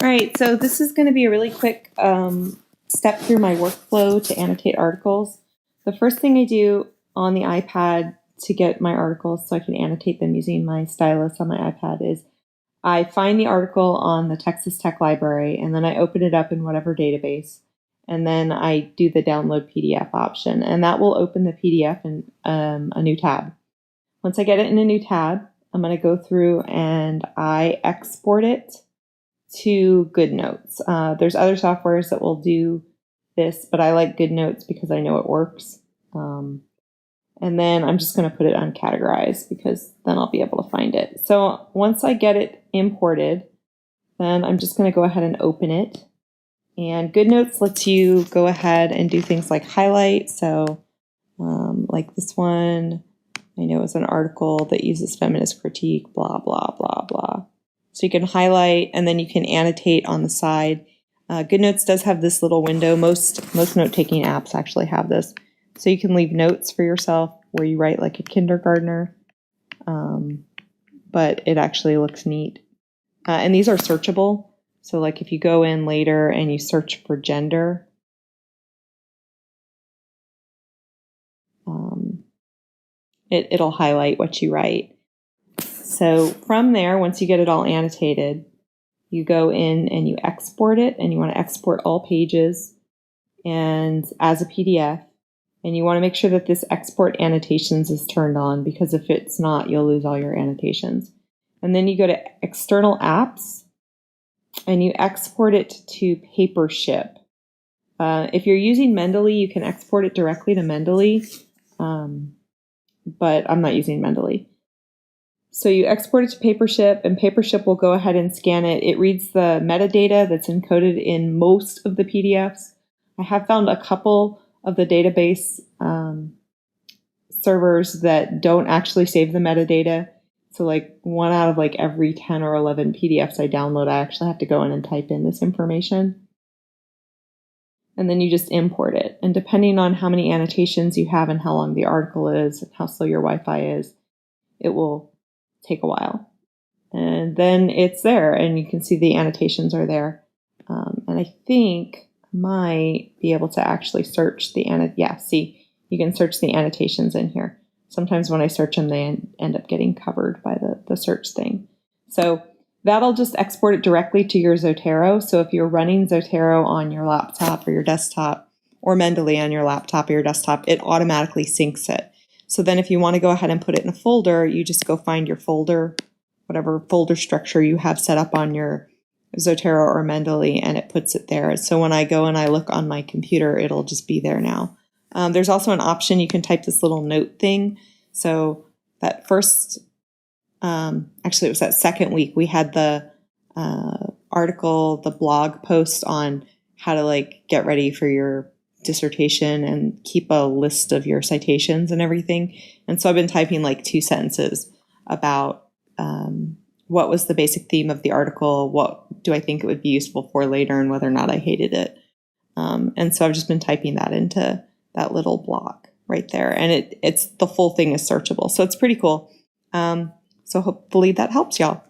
All right, so this is going to be a really quick step through my workflow to annotate articles. The first thing I do on the iPad to get my articles so I can annotate them using my stylus on my iPad is I find the article on the Texas Tech Library, and then I open it up in whatever database, and then I do the download PDF option, and that will open the PDF in a new tab. Once I get it in a new tab, I'm going to go through and I export it to GoodNotes. There's other softwares that will do this, but I like GoodNotes because I know it works. And then I'm just going to put it on categorize because then I'll be able to find it. So once I get it imported, then I'm just going to go ahead and open it. And GoodNotes lets you go ahead and do things like highlight. So like this one, I know it's an article that uses feminist critique, blah, blah, blah, blah. So you can highlight and then you can annotate on the side. GoodNotes does have this little window. Most note-taking apps actually have this. So you can leave notes for yourself where you write like a kindergartner, but it actually looks neat. And these are searchable. So like if you go in later and you search for gender, it'll highlight what you write. So from there, once you get it all annotated, you go in and you export it, and you want to export all pages and as a PDF. And you want to make sure that this export annotations is turned on, because if it's not, you'll lose all your annotations. And then you go to external apps and you export it to Papership. If you're using Mendeley, you can export it directly to Mendeley, but I'm not using Mendeley. So you export it to Papership, and Papership will go ahead and scan it. It reads the metadata that's encoded in most of the PDFs. I have found a couple of the database servers that don't actually save the metadata. So like 1 out of like every 10 or 11 PDFs I download, I actually have to go in and type in this information. And then you just import it. And depending on how many annotations you have and how long the article is and how slow your Wi-Fi is, it will take a while. And then it's there, and you can see the annotations are there. And I think I might be able to actually search the see, you can search the annotations in here. Sometimes when I search them, they end up getting covered by the search thing. So that'll just export it directly to your Zotero. So if you're running Zotero on your laptop or your desktop, or Mendeley on your laptop or your desktop, it automatically syncs it. So then if you want to go ahead and put it in a folder, you just go find your folder, whatever folder structure you have set up on your Zotero or Mendeley, and it puts it there. So when I go and I look on my computer, it'll just be there now. There's also an option, you can type this little note thing. So that first, actually it was that second week, we had the article, the blog post on how to like get ready for your dissertation and keep a list of your citations and everything. And so I've been typing like 2 sentences about what was the basic theme of the article, what do I think it would be useful for later, and whether or not I hated it. And so I've just been typing that into that little block right there. And it's the full thing is searchable. So it's pretty cool. So hopefully that helps y'all.